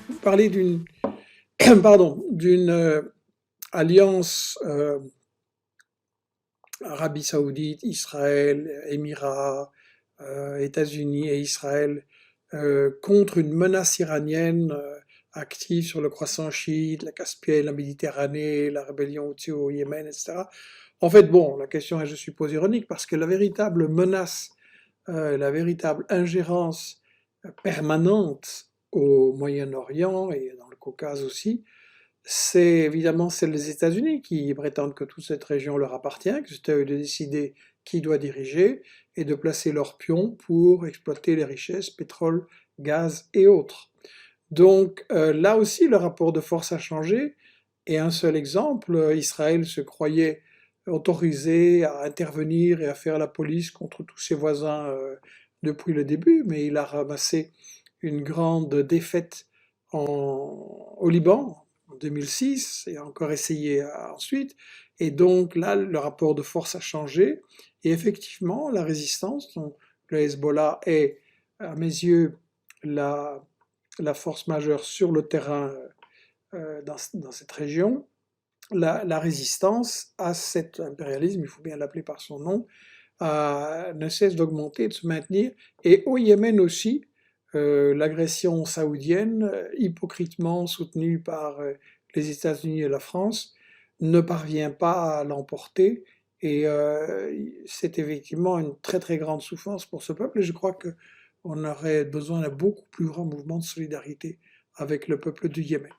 Vous parlez d'une pardon, d'une alliance Arabie Saoudite, Israël, Émirats, États-Unis et Israël contre une menace iranienne active sur le croissant chiite, la Caspienne, la Méditerranée, la rébellion Houthi au Yémen, etc. En fait, bon, la question est, je suppose, ironique parce que la véritable menace, la véritable ingérence permanente au Moyen-Orient et dans le Caucase aussi, c'est évidemment celle des États-Unis qui prétendent que toute cette région leur appartient, que c'est à eux de décider qui doit diriger et de placer leurs pions pour exploiter les richesses, pétrole, gaz et autres. Donc là aussi, le rapport de force a changé. Et un seul exemple, Israël se croyait autorisé à intervenir et à faire la police contre tous ses voisins depuis le début, mais il a ramassé une grande défaite au Liban en 2006 et a encore essayé ensuite. Et donc là, le rapport de force a changé. Et effectivement, la résistance, dont le Hezbollah est, à mes yeux, la, la force majeure sur le terrain dans cette région, la résistance à cet impérialisme, il faut bien l'appeler par son nom, ne cesse d'augmenter, de se maintenir. Et au Yémen aussi, l'agression saoudienne, hypocritement soutenue par les États-Unis et la France, ne parvient pas à l'emporter. Et c'est effectivement une très très grande souffrance pour ce peuple. Et je crois qu'on aurait besoin d'un beaucoup plus grand mouvement de solidarité avec le peuple du Yémen.